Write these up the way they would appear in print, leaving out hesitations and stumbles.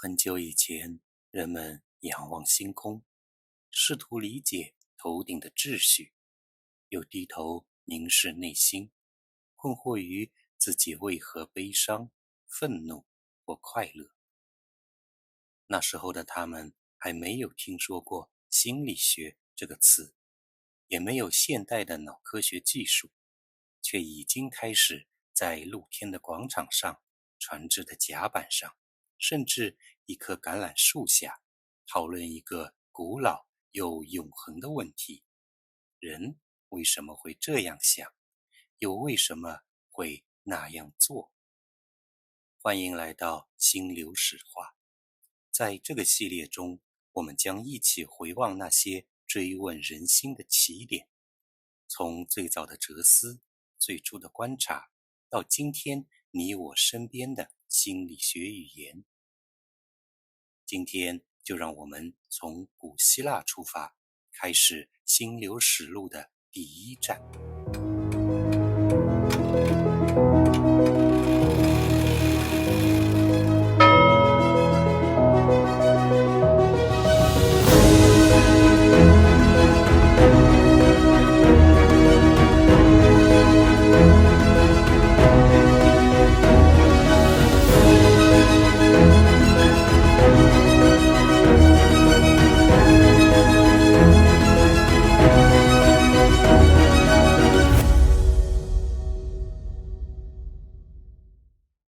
很久以前，人们仰望星空，试图理解头顶的秩序，又低头凝视内心，困惑于自己为何悲伤、愤怒或快乐。那时候的他们还没有听说过心理学这个词，也没有现代的脑科学技术，却已经开始在露天的广场上、船只的甲板上，甚至一棵橄榄树下，讨论一个古老又永恒的问题：人为什么会这样想，又为什么会那样做？欢迎来到心流史话。在这个系列中，我们将一起回望那些追问人心的起点，从最早的哲思、最初的观察，到今天你我身边的心理学语言。今天就让我们从古希腊出发，开始心流实录的第一站。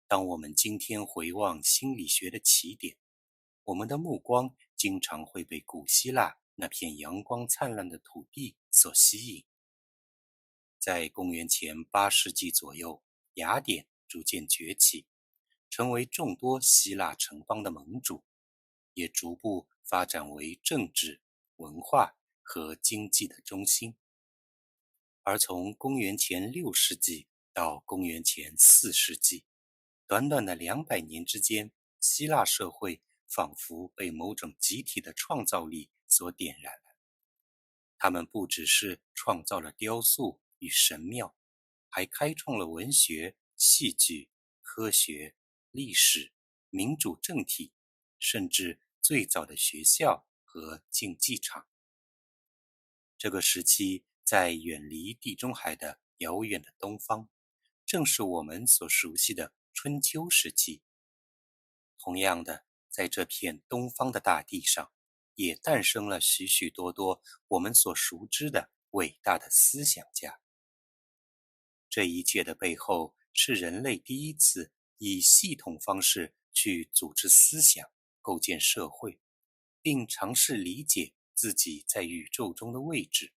当我们今天回望心理学的起点，我们的目光经常会被古希腊那片阳光灿烂的土地所吸引。在公元前8世纪左右，雅典逐渐崛起，成为众多希腊城邦的盟主，也逐步发展为政治、文化和经济的中心。而从公元前6世纪到公元前4世纪，短短的200年之间，希腊社会仿佛被某种集体的创造力所点燃了。他们不只是创造了雕塑与神庙，还开创了文学、戏剧、科学、历史、民主政体，甚至最早的学校和竞技场。这个时期在远离地中海的遥远的东方，正是我们所熟悉的春秋时期。同样的，在这片东方的大地上，也诞生了许许多多我们所熟知的伟大的思想家。这一切的背后，是人类第一次以系统方式去组织思想、构建社会，并尝试理解自己在宇宙中的位置。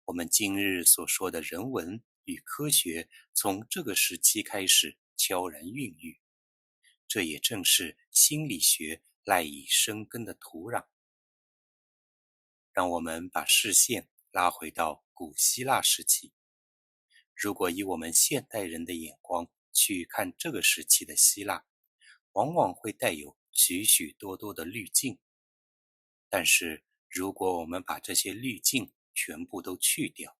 我们今日所说的人文与科学，从这个时期开始悄然孕育。这也正是心理学赖以生根的土壤。让我们把视线拉回到古希腊时期。如果以我们现代人的眼光去看这个时期的希腊，往往会带有许许多多的滤镜。但是如果我们把这些滤镜全部都去掉，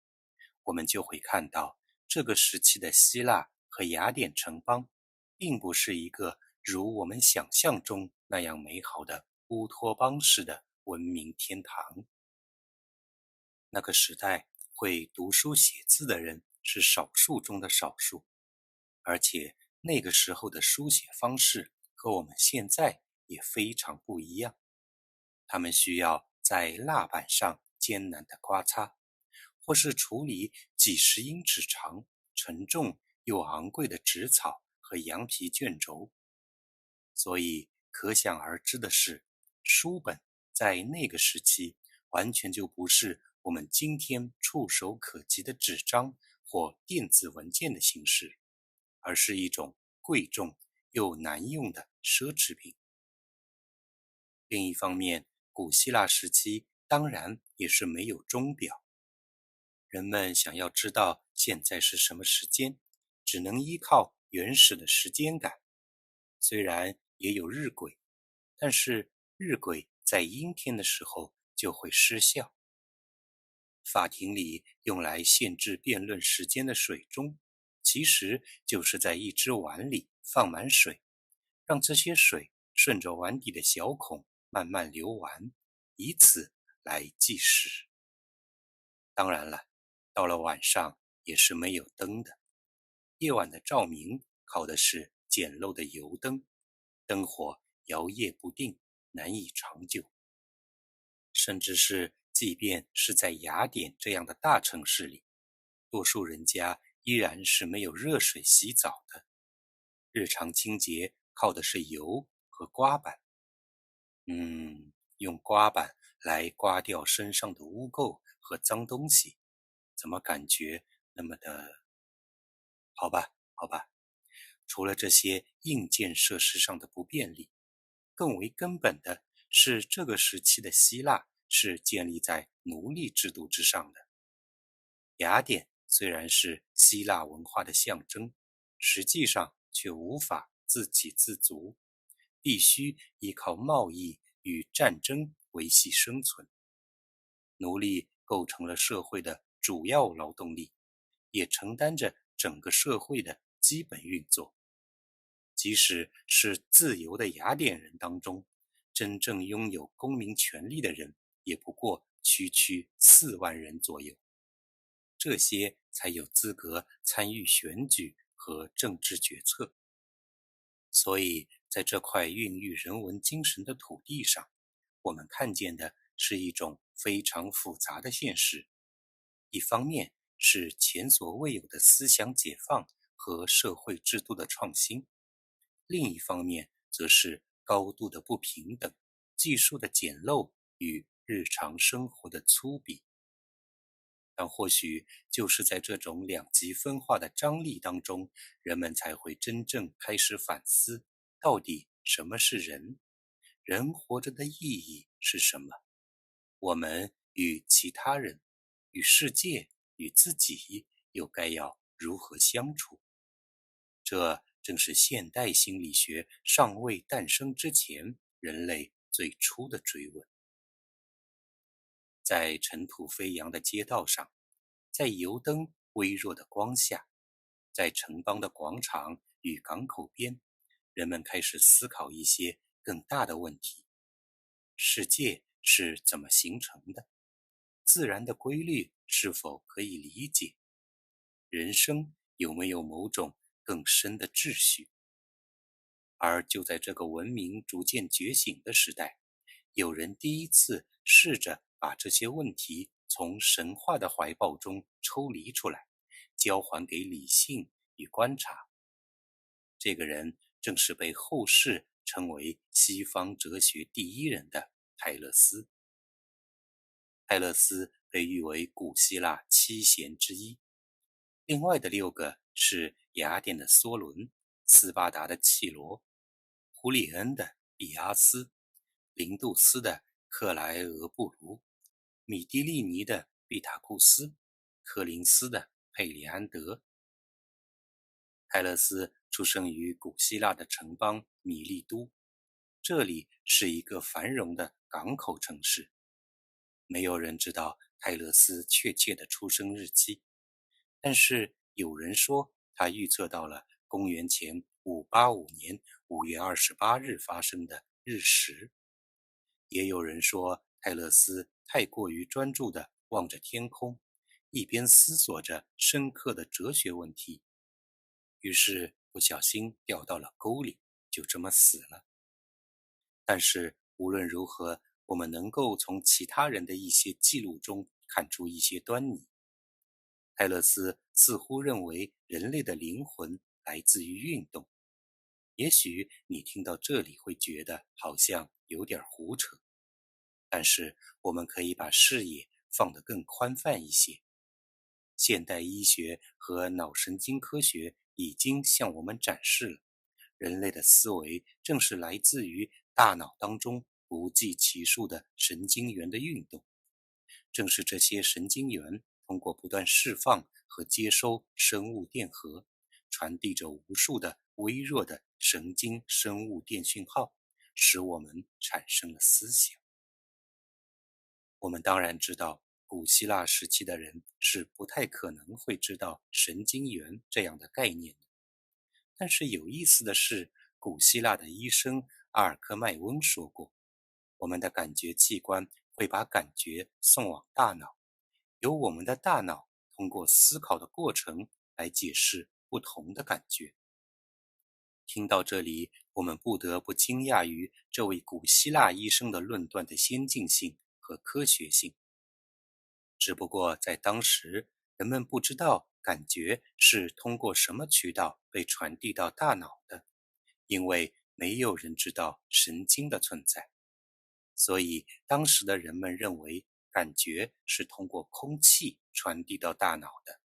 我们就会看到这个时期的希腊和雅典城邦并不是一个如我们想象中那样美好的乌托邦式的文明天堂。那个时代会读书写字的人是少数中的少数，而且那个时候的书写方式和我们现在也非常不一样。他们需要在蜡板上艰难地刮擦，或是处理几十英尺长、沉重又昂贵的纸草和羊皮卷轴。所以可想而知的是，书本在那个时期完全就不是我们今天触手可及的纸张或电子文件的形式，而是一种贵重又难用的奢侈品。另一方面，古希腊时期当然也是没有钟表，人们想要知道现在是什么时间，只能依靠原始的时间感。虽然也有日晷，但是日晷在阴天的时候就会失效。法庭里用来限制辩论时间的水钟，其实就是在一只碗里放满水，让这些水顺着碗底的小孔慢慢流完，以此来计时。当然了，到了晚上也是没有灯的，夜晚的照明靠的是简陋的油灯，灯火摇曳不定，难以长久。甚至是即便是在雅典这样的大城市里，多数人家依然是没有热水洗澡的，日常清洁靠的是油和刮板。用刮板来刮掉身上的污垢和脏东西，怎么感觉那么的……好吧，除了这些硬件设施上的不便利，更为根本的是这个时期的希腊是建立在奴隶制度之上的。雅典虽然是希腊文化的象征，实际上却无法自给自足，必须依靠贸易与战争维系生存。奴隶构成了社会的主要劳动力，也承担着整个社会的基本运作。即使是自由的雅典人当中，真正拥有公民权利的人也不过区4万人左右，这些才有资格参与选举和政治决策。所以在这块孕育人文精神的土地上，我们看见的是一种非常复杂的现实。一方面是前所未有的思想解放和社会制度的创新，另一方面则是高度的不平等、技术的简陋与日常生活的粗鄙。但或许就是在这种两极分化的张力当中，人们才会真正开始反思，到底什么是人？人活着的意义是什么？我们与其他人、与世界、与自己又该要如何相处？这正是现代心理学尚未诞生之前，人类最初的追问。在尘土飞扬的街道上，在油灯微弱的光下，在城邦的广场与港口边，人们开始思考一些更大的问题：世界是怎么形成的？自然的规律是否可以理解？人生有没有某种更深的秩序？而就在这个文明逐渐觉醒的时代，有人第一次试着把这些问题从神话的怀抱中抽离出来，交还给理性与观察。这个人正是被后世称为西方哲学第一人的泰勒斯。泰勒斯被誉为古希腊7贤之一，另外的6个是雅典的梭伦、斯巴达的契罗、胡里恩的比阿斯、林杜斯的克莱俄布卢、米蒂利尼的毕塔库斯、柯林斯的佩里安德。泰勒斯出生于古希腊的城邦米利都，这里是一个繁荣的港口城市。没有人知道泰勒斯确切的出生日期，但是有人说他预测到了公元前585年5月28日发生的日食。也有人说泰勒斯太过于专注地望着天空，一边思索着深刻的哲学问题，于是不小心掉到了沟里，就这么死了。但是无论如何，我们能够从其他人的一些记录中看出一些端倪。泰勒斯似乎认为人类的灵魂来自于运动。也许你听到这里会觉得好像有点胡扯，但是我们可以把视野放得更宽泛一些。现代医学和脑神经科学已经向我们展示了，人类的思维正是来自于大脑当中不计其数的神经元的运动。正是这些神经元通过不断释放和接收生物电荷，传递着无数的微弱的神经生物电讯号，使我们产生了思想。我们当然知道，古希腊时期的人是不太可能会知道神经元这样的概念的。但是有意思的是，古希腊的医生阿尔科迈翁说过，我们的感觉器官会把感觉送往大脑，由我们的大脑通过思考的过程来解释不同的感觉。听到这里，我们不得不惊讶于这位古希腊医生的论断的先进性和科学性。只不过在当时，人们不知道感觉是通过什么渠道被传递到大脑的，因为没有人知道神经的存在。所以当时的人们认为感觉是通过空气传递到大脑的。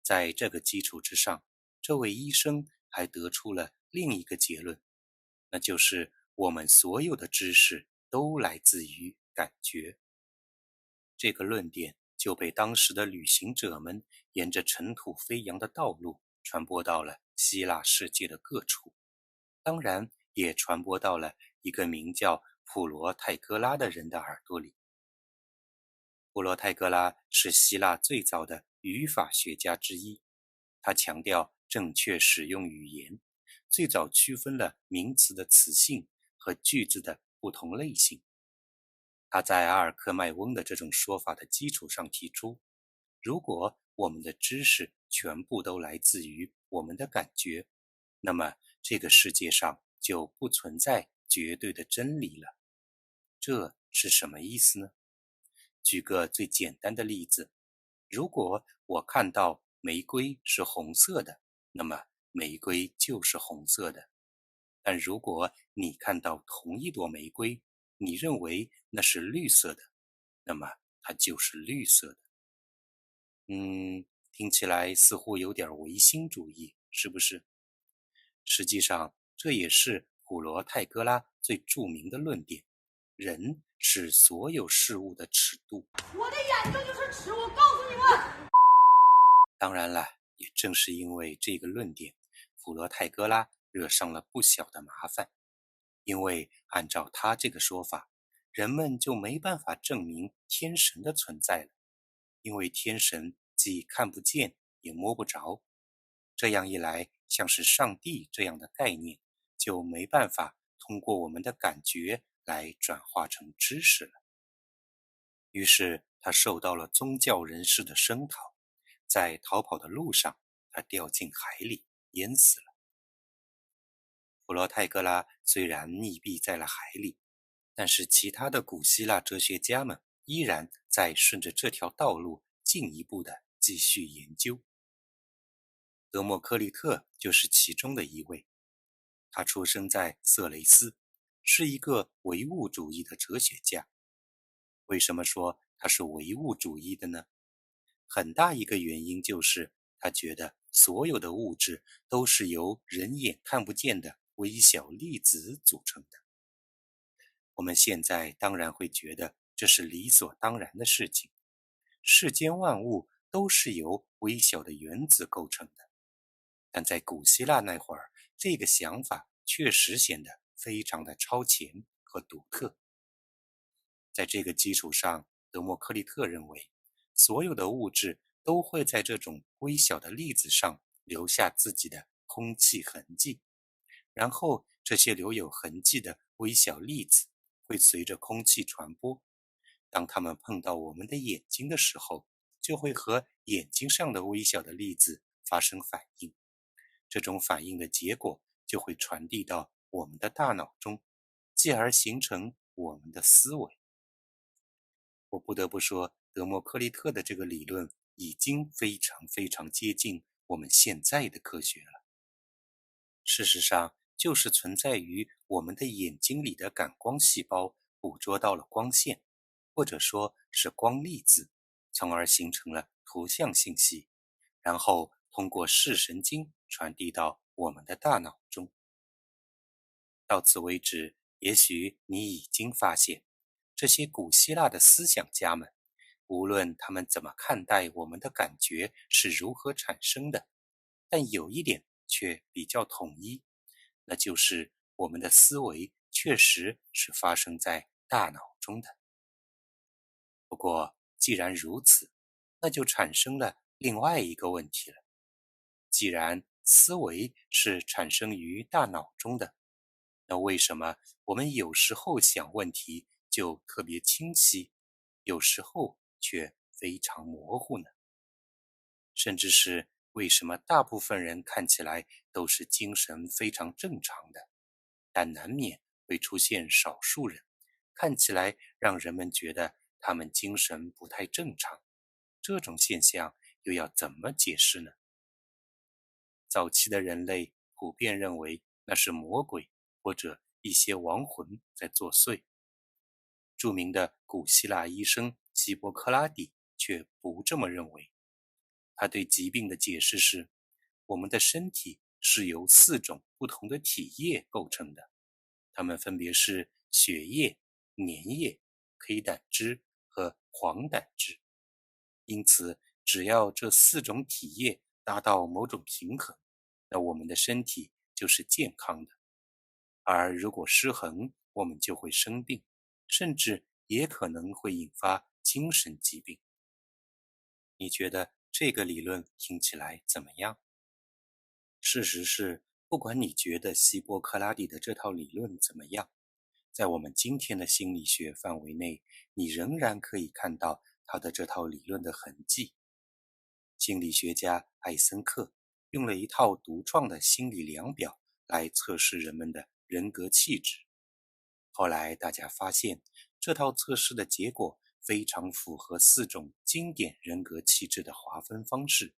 在这个基础之上，这位医生还得出了另一个结论，那就是我们所有的知识都来自于感觉。这个论点就被当时的旅行者们沿着尘土飞扬的道路传播到了希腊世界的各处，当然也传播到了一个名叫普罗泰戈拉的人的耳朵里。普罗泰戈拉是希腊最早的语法学家之一，他强调正确使用语言，最早区分了名词的词性和句子的不同类型。他在阿尔科迈翁的这种说法的基础上提出，如果我们的知识全部都来自于我们的感觉，那么这个世界上就不存在绝对的真理了。这是什么意思呢？举个最简单的例子，如果我看到玫瑰是红色的，那么玫瑰就是红色的。但如果你看到同一朵玫瑰，你认为那是绿色的，那么它就是绿色的。听起来似乎有点唯心主义，是不是？实际上，这也是普罗泰戈拉最著名的论点：人是所有事物的尺度。我的眼睛就是尺，我告诉你们。当然了，也正是因为这个论点，普罗泰戈拉惹上了不小的麻烦。因为按照他这个说法，人们就没办法证明天神的存在了，因为天神既看不见也摸不着。这样一来，像是上帝这样的概念就没办法通过我们的感觉来转化成知识了。于是他受到了宗教人士的声讨，在逃跑的路上，他掉进海里，淹死了。普罗泰戈拉虽然溺毙在了海里，但是其他的古希腊哲学家们依然在顺着这条道路进一步的继续研究。德谟克利特就是其中的一位，他出生在色雷斯，是一个唯物主义的哲学家。为什么说他是唯物主义的呢？很大一个原因就是他觉得所有的物质都是由人眼看不见的微小粒子组成的。我们现在当然会觉得这是理所当然的事情，世间万物都是由微小的原子构成的。但在古希腊那会儿，这个想法确实显得非常的超前和独特。在这个基础上，德谟克利特认为，所有的物质都会在这种微小的粒子上留下自己的空气痕迹，然后这些留有痕迹的微小粒子会随着空气传播，当它们碰到我们的眼睛的时候，就会和眼睛上的微小的粒子发生反应。这种反应的结果就会传递到我们的大脑中，继而形成我们的思维。我不得不说，德谟克利特的这个理论已经非常非常接近我们现在的科学了。事实上，就是存在于我们的眼睛里的感光细胞捕捉到了光线，或者说是光粒子，从而形成了图像信息，然后通过视神经传递到我们的大脑中。到此为止，也许你已经发现，这些古希腊的思想家们，无论他们怎么看待我们的感觉是如何产生的，但有一点却比较统一，那就是我们的思维确实是发生在大脑中的。不过，既然如此，那就产生了另外一个问题了。既然思维是产生于大脑中的，那为什么我们有时候想问题就特别清晰，有时候却非常模糊呢？甚至是为什么大部分人看起来都是精神非常正常的，但难免会出现少数人，看起来让人们觉得他们精神不太正常？这种现象又要怎么解释呢？早期的人类普遍认为那是魔鬼或者一些亡魂在作祟。著名的古希腊医生希波克拉底却不这么认为。他对疾病的解释是，我们的身体是由4种不同的体液构成的，它们分别是血液、粘液、黑胆汁和黄胆汁。因此，只要这4种体液达到某种平衡，那我们的身体就是健康的。而如果失衡，我们就会生病，甚至也可能会引发精神疾病。你觉得这个理论听起来怎么样？事实是，不管你觉得希波克拉底的这套理论怎么样，在我们今天的心理学范围内，你仍然可以看到他的这套理论的痕迹。心理学家艾森克用了一套独创的心理量表来测试人们的人格气质。后来大家发现，这套测试的结果非常符合4种经典人格气质的划分方式。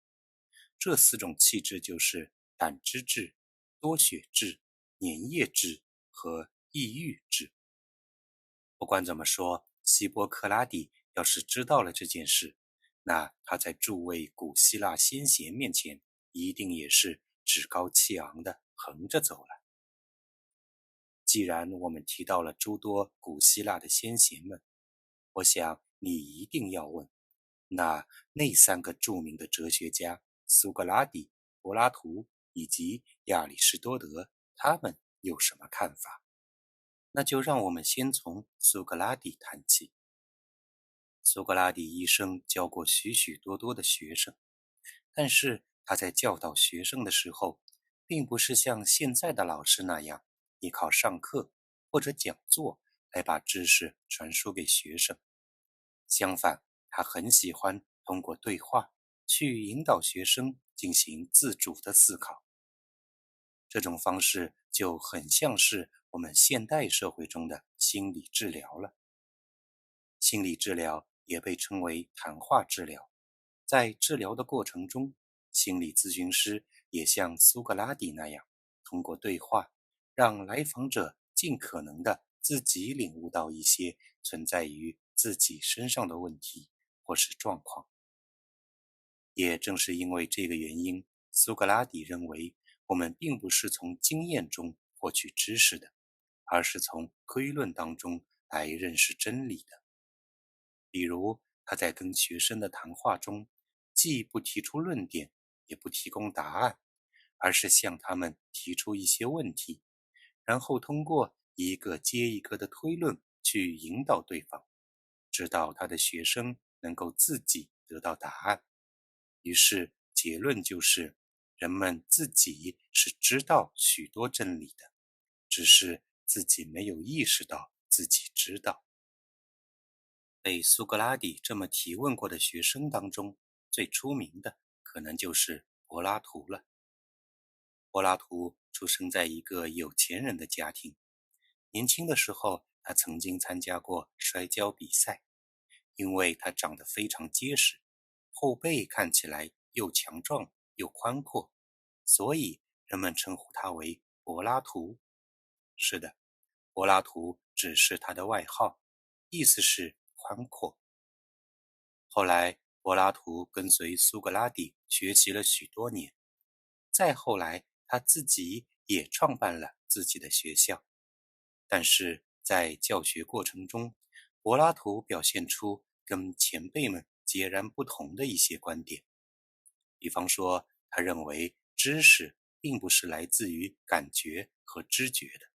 这4种气质就是胆汁质、多血质、粘液质和抑郁质。不管怎么说，希波克拉底要是知道了这件事，那他在诸位古希腊先贤面前一定也是趾高气昂地横着走了。既然我们提到了诸多古希腊的先贤们，我想你一定要问，那3个著名的哲学家苏格拉底、柏拉图以及亚里士多德，他们有什么看法？那就让我们先从苏格拉底谈起。苏格拉底一生教过许许多多的学生，但是他在教导学生的时候，并不是像现在的老师那样依靠上课或者讲座来把知识传输给学生。相反，他很喜欢通过对话去引导学生进行自主的思考。这种方式就很像是我们现代社会中的心理治疗了。心理治疗也被称为谈话治疗。在治疗的过程中，心理咨询师也像苏格拉底那样，通过对话，让来访者尽可能的自己领悟到一些存在于自己身上的问题或是状况。也正是因为这个原因，苏格拉底认为我们并不是从经验中获取知识的，而是从推论当中来认识真理的。比如，他在跟学生的谈话中，既不提出论点，也不提供答案，而是向他们提出一些问题，然后通过一个接一个的推论去引导对方，直到他的学生能够自己得到答案。于是结论就是，人们自己是知道许多真理的，只是自己没有意识到自己知道。被苏格拉底这么提问过的学生当中，最出名的可能就是柏拉图了。柏拉图出生在一个有钱人的家庭，年轻的时候他曾经参加过摔跤比赛，因为他长得非常结实，后背看起来又强壮又宽阔，所以人们称呼他为柏拉图。是的，柏拉图只是他的外号，意思是宽阔。后来，柏拉图跟随苏格拉底学习了许多年，再后来他自己也创办了自己的学校。但是在教学过程中，柏拉图表现出跟前辈们截然不同的一些观点。比方说，他认为知识并不是来自于感觉和知觉的。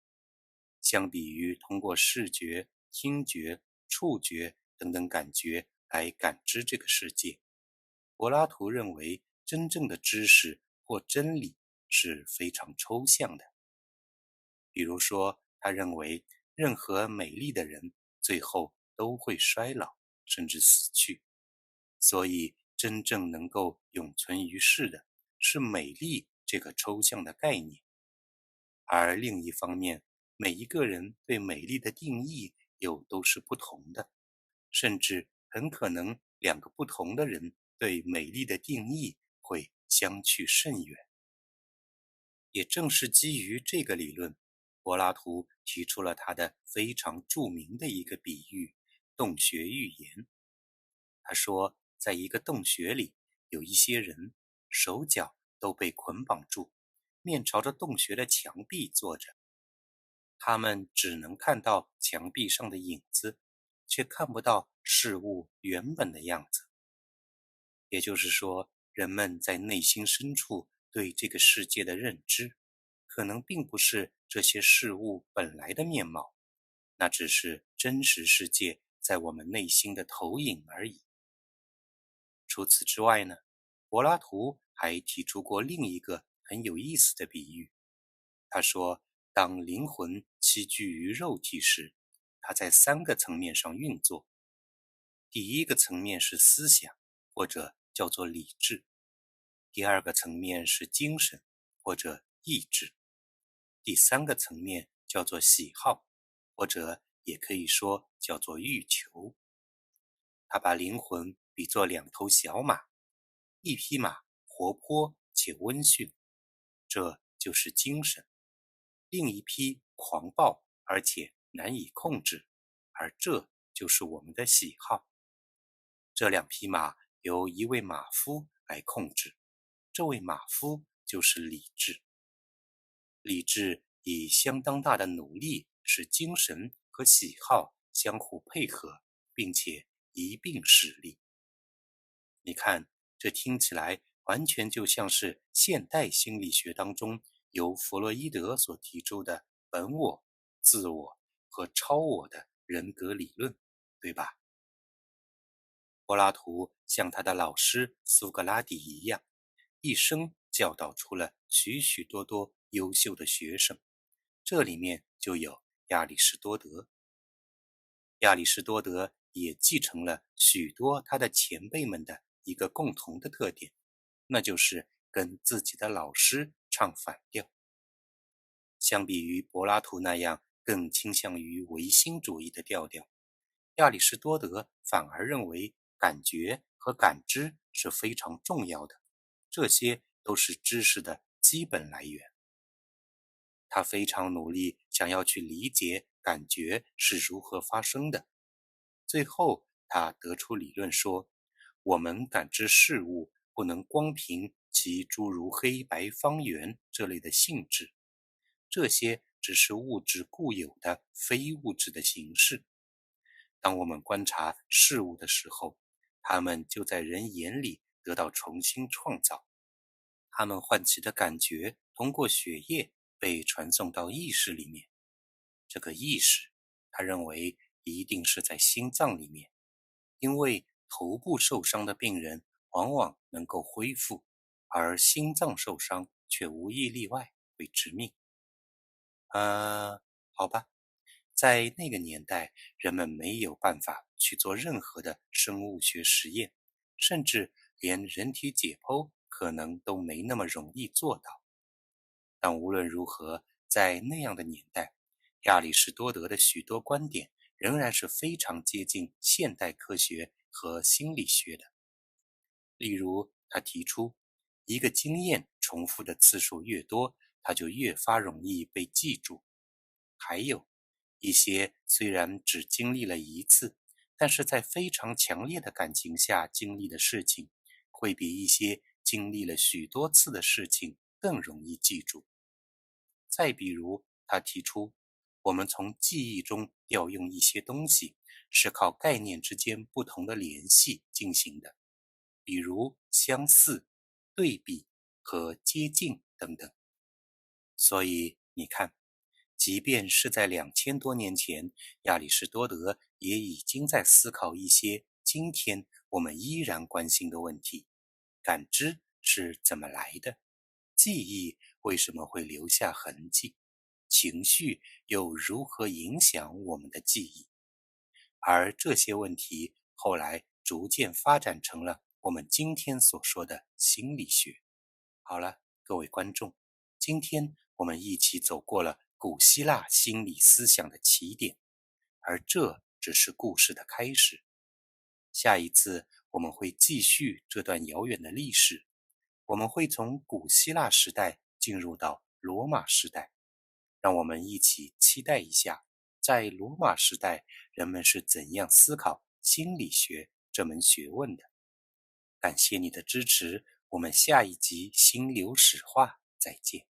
相比于通过视觉、听觉、触觉等等感觉来感知这个世界，柏拉图认为真正的知识或真理是非常抽象的。比如说，他认为任何美丽的人最后都会衰老，甚至死去。所以，真正能够永存于世的是美丽这个抽象的概念。而另一方面，每一个人对美丽的定义又都是不同的，甚至很可能两个不同的人对美丽的定义会相去甚远。也正是基于这个理论，柏拉图提出了他的非常著名的一个比喻——洞穴寓言。他说，在一个洞穴里，有一些人手脚都被捆绑住，面朝着洞穴的墙壁坐着。他们只能看到墙壁上的影子，却看不到事物原本的样子。也就是说，人们在内心深处对这个世界的认知，可能并不是这些事物本来的面貌，那只是真实世界在我们内心的投影而已。除此之外呢，柏拉图还提出过另一个很有意思的比喻。他说，当灵魂栖居于肉体时，它在3个层面上运作。第一个层面是思想，或者叫做理智；第二个层面是精神，或者意志；第3个层面叫做喜好，或者也可以说叫做欲求。他把灵魂比作2头小马，一匹马活泼且温驯，这就是精神；另一匹狂暴而且难以控制，而这就是我们的喜好。这2匹马由一位马夫来控制，这位马夫就是理智。理智以相当大的努力使精神和喜好相互配合，并且一并使力。你看，这听起来完全就像是现代心理学当中由弗洛伊德所提出的本我、自我和超我的人格理论，对吧？柏拉图像他的老师苏格拉底一样，一生教导出了许许多多优秀的学生，这里面就有亚里士多德。亚里士多德也继承了许多他的前辈们的一个共同的特点，那就是跟自己的老师唱反调。相比于柏拉图那样更倾向于唯心主义的调调，亚里士多德反而认为感觉和感知是非常重要的，这些都是知识的基本来源。他非常努力想要去理解感觉是如何发生的。最后他得出理论说，我们感知事物不能光凭其诸如黑白方圆这类的性质，这些只是物质固有的非物质的形式。当我们观察事物的时候，它们就在人眼里得到重新创造。它们唤起的感觉通过血液被传送到意识里面。这个意识，他认为一定是在心脏里面，因为头部受伤的病人往往能够恢复，而心脏受伤却无一例外会致命。好吧，在那个年代，人们没有办法去做任何的生物学实验，甚至连人体解剖可能都没那么容易做到。但无论如何，在那样的年代，亚里士多德的许多观点仍然是非常接近现代科学和心理学的。例如，他提出，一个经验重复的次数越多，它就越发容易被记住。还有一些虽然只经历了一次，但是在非常强烈的感情下经历的事情，会比一些经历了许多次的事情更容易记住。再比如，他提出，我们从记忆中调用一些东西，是靠概念之间不同的联系进行的，比如相似、对比和接近等等。所以你看，即便是在2000多年前，亚里士多德也已经在思考一些今天我们依然关心的问题：感知是怎么来的？记忆为什么会留下痕迹？情绪又如何影响我们的记忆？而这些问题后来逐渐发展成了我们今天所说的心理学。好了，各位观众，今天我们一起走过了古希腊心理思想的起点，而这只是故事的开始。下一次我们会继续这段遥远的历史，我们会从古希腊时代进入到罗马时代。让我们一起期待一下，在罗马时代人们是怎样思考心理学这门学问的。感谢你的支持，我们下一集心流史话再见。